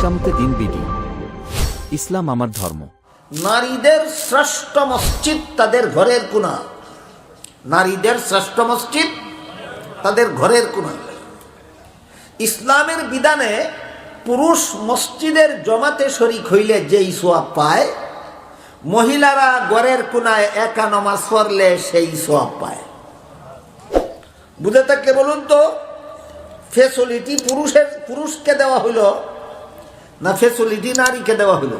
Nizamuddin BD. ইসলাম আমার ধর্ম। নারীদের শ্রেষ্ঠ মসজিদ তাদের ঘরের কোণা। নারীদের শ্রেষ্ঠ মসজিদ তাদের ঘরের কোণা। ইসলামের বিধানে পুরুষ মসজিদের জমাতে শরীক হইলে যেই সোয়াব পায়, মহিলারা ঘরের কোণায় একা নামাজ পড়লে সেই সোয়াব পায়। বুঝে থাকলে বলুন তো, ফেসিলিটি পুরুষকে দেওয়া হইল না ফেসিলিটি নারীকে দেওয়া হইল?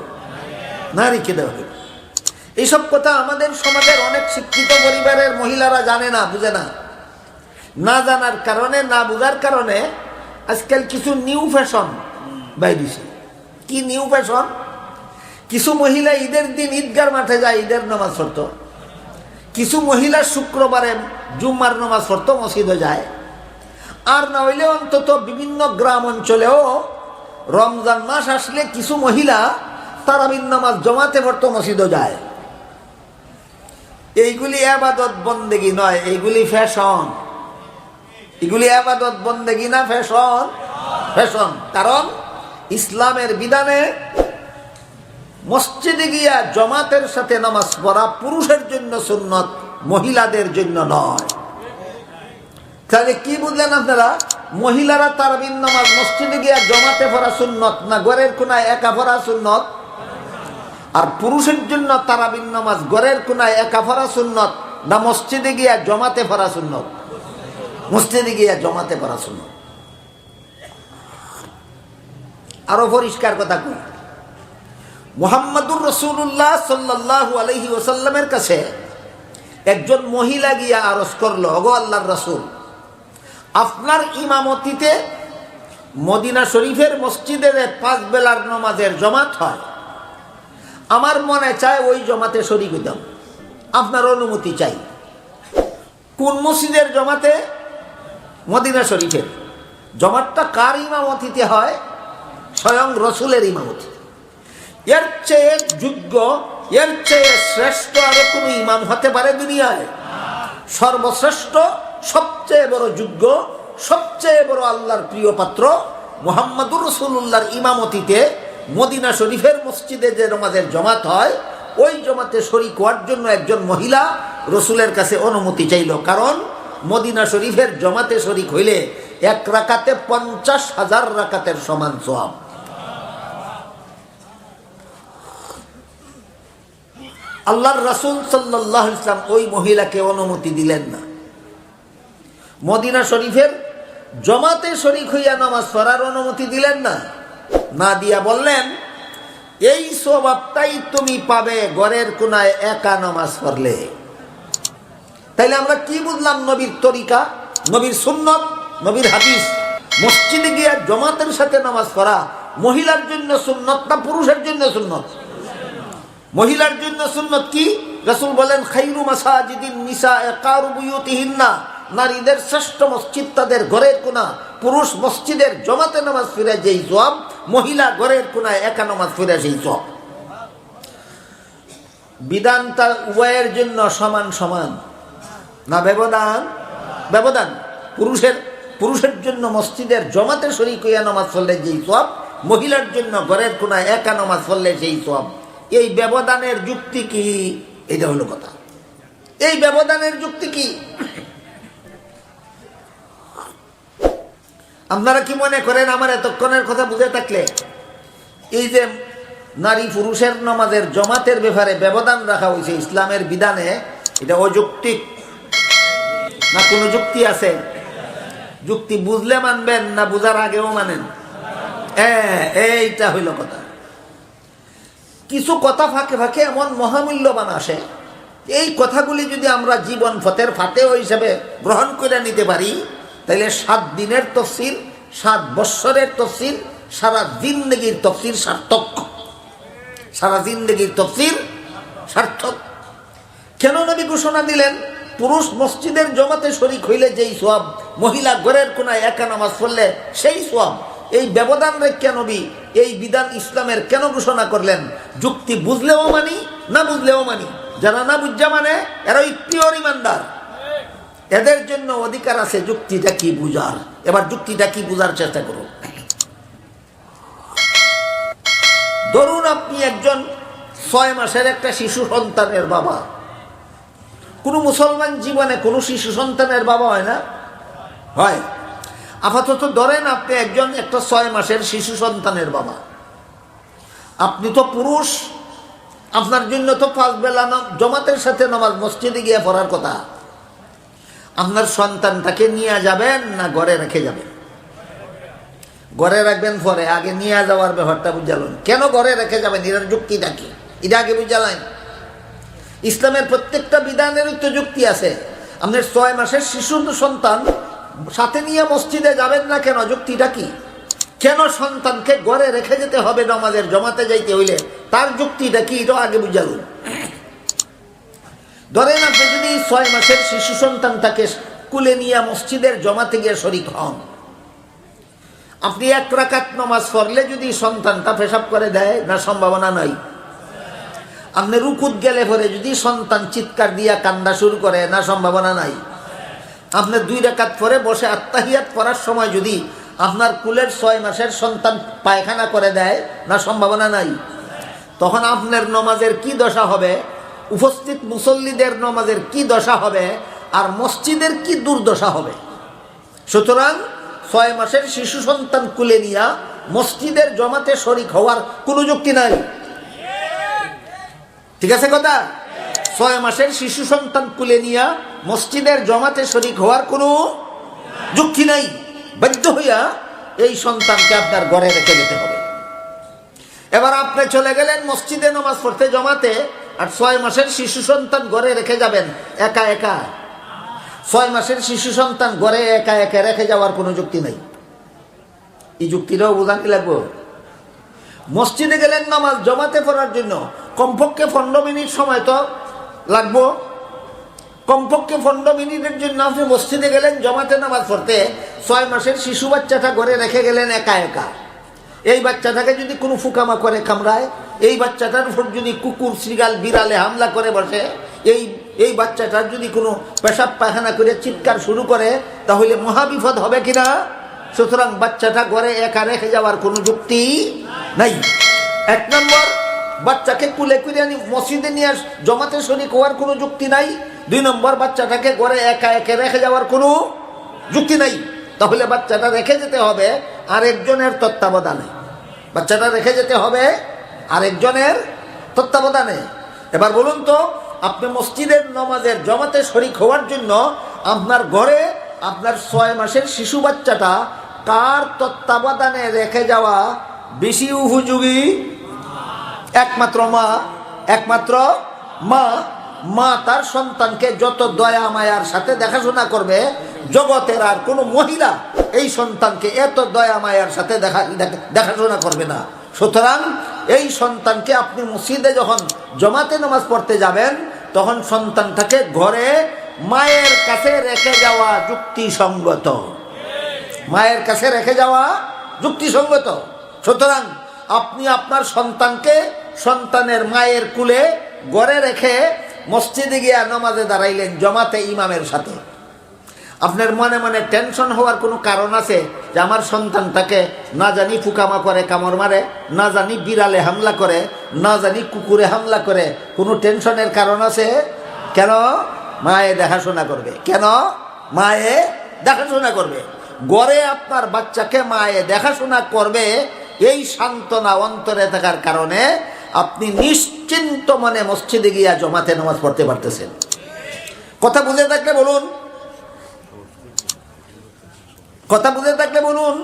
নারীকে দেওয়া হইল। এইসব কথা আমাদের সমাজের অনেক শিক্ষিত পরিবারের মহিলারা জানে না, বুঝে না। না জানার কারণে, না বুঝার কারণে আজকাল কিছু নিউ ফ্যাশন বাইরেছে। কি নিউ ফ্যাশন? কিছু মহিলা ঈদের দিন ঈদগার মাঠে যায়, ঈদের নামাজ পড়তো। কিছু মহিলা শুক্রবারে জুম্মার নামাজ পড়তো, মসজিদে যায়। আর না হইলে অন্তত বিভিন্ন গ্রাম অঞ্চলেও রমজান মাস আসলে কিছু মহিলা তারাবির নামাজ জমাতে পড়তো, মসজিদে যায়। এইগুলি আবাদত বন্দেগী নয়, এইগুলি ফ্যাশন। এগুলি আবাদত বন্দেগী না, ফ্যাশন। ফ্যাশন। কারণ ইসলামের বিধানে মসজিদে গিয়া জমাতের সাথে নামাজ পড়া পুরুষের জন্য সুন্নত, মহিলাদের জন্য নয়। তাহলে কি বুঝলেন আপনারা? মহিলারা তারাবির নামাজ মসজিদে গিয়া জমাতে পড়া সুন্নত না ঘরের কোণায় একা পড়া সুন্নত? আর পুরুষের জন্য তারাবির নামাজ ঘরের কোণায় একা পড়া সুন্নত না মসজিদে গিয়া জমাতে পড়া সুন্নত? মসজিদে গিয়া জমাতে পড়া সুন্নত। আরো পরিষ্কার কথা কই, মুহাম্মাদুর রাসূলুল্লাহ সাল্লাল্লাহু আলাইহি ওয়াসাল্লামের কাছে একজন মহিলা গিয়া আরজ করলো, ওগো আল্লাহর রাসূল, আপনার ইমামতিতে মদিনা শরীফের মসজিদের 5 বেলার নামাজের জমাত হয়। আমার মনে চায় ওই জমাতে শরীক হইতাম, আপনার অনুমতি চাই। কোন মসজিদের জমাতে? মদিনা শরীফের। জমাতটা কার ইমামতিতে হয়? স্বয়ং রসুলের ইমামতি। এর চেয়ে যোগ্য, এর চেয়ে শ্রেষ্ঠ আরো কোন ইমাম হতে পারে দুনিয়ায়? সর্বশ্রেষ্ঠ, সবচেয়ে বড় যোগ্য, সবচেয়ে বড় আল্লাহর প্রিয় পাত্র মুহাম্মাদুর রাসূলুল্লাহর ইমামতিতে মদিনা শরীফের মসজিদে যে নামাজের জমাত হয়, ওই জমাতে শরীক হওয়ার জন্য একজন মহিলা রসুলের কাছে অনুমতি চাইল। কারণ মদিনা শরীফের জমাতে শরীক হইলে 1 রাকাতে 50,000 রাকাতের সমান সওয়াব। আল্লাহর রাসূল সাল্লাল্লাহু আলাইহি ওয়াসাল্লাম ওই মহিলাকে অনুমতি দিলেন না। মদিনা শরীফের জমাতে শরীক হইয়া নামাজ পড়ার অনুমতি দিলেন না। না দিয়া বললেন, এই সওয়াবটাই তুমি পাবে ঘরের কোণায় একা নামাজ পড়লে। তাইলে আমরা কি বুঝলাম? নবীর তরিকা, নবীর সুন্নত, নবীর হাদিস। মসজিদে গিয়া জমাতের সাথে নামাজ পড়া মহিলার জন্য সুন্নত না পুরুষের জন্য সুন্নত? মহিলার জন্য সুন্নত। কি রাসূল বলেন, খায়রু মাসাজিদিন নিসা কারু বুয়ুতিহিন্না, নারীদের শ্রেষ্ঠ মসজিদ তাদের ঘরের কোণা। পুরুষ মসজিদের জমাতে নামাজ পড়ে যেই সওয়াব, মহিলা ঘরের কোণায় একা নামাজ পড়ে সেই সওয়াব। বিধানটা উভয়ের জন্য সমান সমান না ব্যবধান? ব্যবধান। পুরুষের জন্য মসজিদের জমাতে শরীক হইয়া নামাজ পড়লে যেই সওয়াব, মহিলার জন্য ঘরের কোণায় একা নামাজ পড়লে সেই সওয়াব। এই ব্যবধানের যুক্তি কি? এটা হলো কথা। এই ব্যবধানের যুক্তি কি? আপনারা কি মনে করেন আমার এতক্ষণের কথা বুঝে থাকলে এই যে নারী পুরুষের নামাজের জমাতের ব্যাপারে ব্যবধান রাখা হয়েছে ইসলামের বিধানে, এটা অযৌক্তিক না কোনো যুক্তি আছে? যুক্তি বুঝলে মানবেন না বুঝার আগেও মানেন? এইটা হইল কথা। কিছু কথা ফাঁকে ফাঁকে এমন মহামূল্যবান আসে, এই কথাগুলি যদি আমরা জীবন পথের ফাতেহ হিসেবে গ্রহণ করে নিতে পারি, তাহলে 7 দিনের তাফসীর, 7 বৎসরের তাফসীর, সারা জিন্দেগীর তাফসীর সার্থক। সারা জিন্দেগীর তাফসীর সার্থক। কেন নবী ঘোষণা দিলেন পুরুষ মসজিদের জমাতে শরীক হইলে যেই সওয়াব, মহিলা ঘরের কোণায় একা নামাজ পড়লে সেই সওয়াব? এই ব্যবধান রেখে নবী এই বিধান ইসলামের কেন ঘোষণা করলেন? যুক্তি বুঝলেও মানি, না বুঝলেও মানি। যারা না বুঝা মানে এরা পিওর ইমানদার, এদের জন্য অধিকার আছে যুক্তিটা কি বুঝার। এবার যুক্তিটা কি বুঝার চেষ্টা করো। ধরুন আপনি একজন 6 মাসের একটা শিশু সন্তানের বাবা। কোনো মুসলমান জীবনে কোনো শিশু সন্তানের বাবা হয় না? হয়। আপাতত ধরেন আপনি একটা 6 মাসের শিশু সন্তানের বাবা। আপনি তো পুরুষ, আপনার জন্য তো 5 বেলা জামাতের সাথে নামাজ মসজিদে গিয়ে পড়ার কথা। আপনার সন্তানটাকে নিয়ে যাবেন না ঘরে রেখে যাবেন? ঘরে রাখবেন পরে, আগে নিয়ে যাওয়ার ব্যাপারটা বুঝালেন। কেন ঘরে রেখে যাবেন, এটার যুক্তিটা কি, এটা আগে বুঝালেন। ইসলামের প্রত্যেকটা বিধানেরই তো যুক্তি আছে। আপনার 6 মাসের শিশু সন্তান সাথে নিয়ে মসজিদে যাবেন না কেন, যুক্তিটা কি? কেন সন্তানকে ঘরে রেখে যেতে হবে নামাজের জমাতে যাইতে হইলে, তার যুক্তিটা কি, এটা আগে বুঝালুন। ধরেন আপনি যদি 6 মাসের শিশু সন্তানটাকে কুলে নিয়ে মসজিদের জমাতে গিয়ে শরীক হন, আপনি 1 রাকাত নামাজ পড়লে যদি সন্তানটা পেশাব করে দেয়, না সম্ভাবনা নাই? আপনি রুকুত গেলে পরে যদি সন্তান চিৎকার দিয়া কান্না শুরু করে, না সম্ভাবনা নাই? আপনি 2 রাকাত পরে বসে আত্তাহিয়াত পড়ার সময় যদি আপনার কুলের 6 মাসের সন্তান পায়খানা করে দেয়, না সম্ভাবনা নাই? তখন আপনার নমাজের কি দশা হবে, উপস্থিত মুসল্লিদের নমাজের কি দশা হবে, আর মসজিদের কি দুর্দশা হবে? সুতরাং 6 মাসের শিশু সন্তান কুলে নিয়া মসজিদের জমাতে শরীক হওয়ার কোনো যুক্তি নাই। ঠিক আছে কথা? 6 মাসের শিশু সন্তান কুলে নিয়া মসজিদের জমাতে শরীক হওয়ার কোনো যুক্তি নাই। বাধ্য হইয়া এই সন্তানকে আপনার ঘরে রেখে যেতে হবে। এবার আপনি চলে গেলেন মসজিদে নামাজ পড়তে জমাতে, আর 6 মাসের শিশু সন্তান ঘরে রেখে যাবেন একা একা? 6 মাসের শিশু সন্তান ঘরে একা একা রেখে যাওয়ার কোনো যুক্তি নাই। এই যুক্তিটাও বোঝাতে লাগবে। মসজিদে গেলেন নামাজ জমাতে পড়ার জন্য, কমপক্ষে 15 মিনিট সময় তো লাগবো। কমপক্ষে 15 মিনিটের জন্য আপনি মসজিদে গেলেন জমাতে নামাজ পড়তে, 6 মাসের শিশু বাচ্চাটা ঘরে রেখে গেলেন একা একা। এই বাচ্চাটাকে যদি কোনো ফুকামা করে কামড়ায়, এই বাচ্চাটার উপর যদি কুকুর শ্রীগাল বিড়ালে হামলা করে বসে, এই বাচ্চাটার যদি কোনো পেশাব পায়খানা করে চিৎকার শুরু করে, তাহলে মহাবিপদ হবে কিনা? সুতরাং বাচ্চাটা ঘরে একা রেখে যাওয়ার কোনো যুক্তি নাই। 1 নম্বর, বাচ্চাকে কুলে কুলে মসজিদে নিয়ে জমাতে শরীক হওয়ার কোনো যুক্তি নাই। 2 নম্বর, বাচ্চাটাকে ঘরে একা একা রেখে যাওয়ার কোনো যুক্তি নাই। তাহলে বাচ্চাটা রেখে যেতে হবে আরেকজনের তত্ত্বাবধানে। বাচ্চাটা রেখে যেতে হবে আরেকজনের তত্ত্বাবধানে। এবার বলুন তো, আপনি মসজিদের নামাজের জমাতে শরীক হওয়ার জন্য আপনার ঘরে আপনার 6 মাসের শিশু বাচ্চাটা কার তত্ত্বাবধানে রেখে যাওয়া বেশি উপযোগী? একমাত্র মা। একমাত্র মা। মা তার সন্তানকে যত দয়া মায়ার সাথে দেখাশোনা করবে, জগতের আর কোনো মহিলা এই সন্তানকে এত দয়া মায়ার সাথে দেখাশোনা করবে না। সুতরাং এই সন্তানকে আপনি মসজিদে যখন জমাতে নামাজ পড়তে যাবেন, তখন সন্তানটাকে ঘরে মায়ের কাছে রেখে যাওয়া যুক্তিসঙ্গত। মায়ের কাছে রেখে যাওয়া যুক্তিসঙ্গত। সুতরাং আপনি আপনার সন্তানকে সন্তানের মায়ের কুলে ঘরে রেখে মসজিদে গিয়া নামাজে দাঁড়াইলেন জমাতে ইমামের সাথে। আপনার মনে মনে টেনশন হওয়ার কোনো কারণ আছে যে আমার সন্তানটাকে না জানি ফুকামা করে কামড় মারে, না জানি বিড়ালে হামলা করে, না জানি কুকুরে হামলা করে? কোনো টেনশনের কারণ আছে? কেন? মায়ে দেখাশোনা করবে। কেন? মায়ে দেখাশোনা করবে। ঘরে আপনার বাচ্চাকে মায়ে দেখাশোনা করবে, এই সান্ত্বনা অন্তরে থাকার কারণে আপনি নিশ্চিন্ত মনে মসজিদে গিয়া জমাতে নামাজ পড়তে পারতেছেন। কথা বুঝে থাকলে বলুন, কথা বুঝে থাকলে বলুন।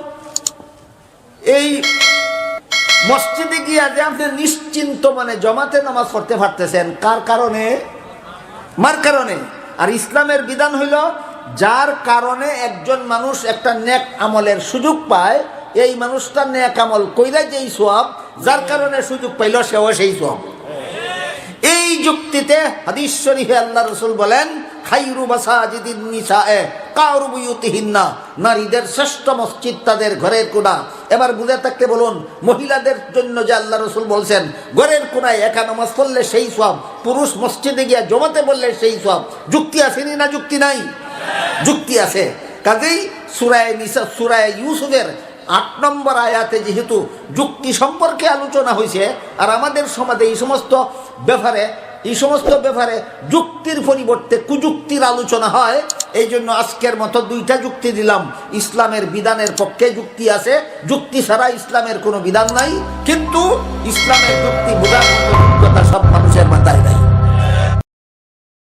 এই মসজিদে গিয়া যে আপনি নিশ্চিন্ত মনে জমাতে নামাজ পড়তে পারতেছেন, কার কারণে? মার কারণে। আর ইসলামের বিধান হইল, যার কারণে একজন মানুষ একটা নেক আমলের সুযোগ পায়, এই মানুষটা নেক আমল কইরা যেই সওয়াব, যার কারণে সুযোগ পাইল সেও সেই সওয়াব। এই যুক্তিতে হাদিস শরীফে আল্লাহ রাসূল বলেন, খায়রু মাসাজিদিন নিসায়ে কারু বুয়ুতিহিন্না, নারীদের শ্রেষ্ঠ মসজিদ তাদের ঘরের কোণা। এবার বুঝে থাকতে বলুন, মহিলাদের জন্য যে আল্লাহ রাসূল বলছেন ঘরের কোণায় একা নামাজ পড়লে সেই সওয়াব, পুরুষ মসজিদে গিয়ে জমাতে বললে সেই সওয়াব। যুক্তি আসেনি না? যুক্তি নাই? যুক্তি আছে। কাজেই সূরা নিসা, সূরা ইউসুফের 8 নম্বর আয়াতে যেহেতু যুক্তি সম্পর্কে আলোচনা হয়েছে, আর আমাদের সমাজে এই সমস্ত ব্যাপারে যুক্তির পরিবর্তে কুযুক্তির আলোচনা হয়, এই জন্য আজকের মতো 2টা যুক্তি দিলাম। ইসলামের বিধানের পক্ষে যুক্তি আছে, যুক্তি ছাড়া ইসলামের কোনো বিধান নাই, কিন্তু ইসলামের যুক্তি বোঝার মতো যোগ্যতা সব মানুষের মাথায় নাই।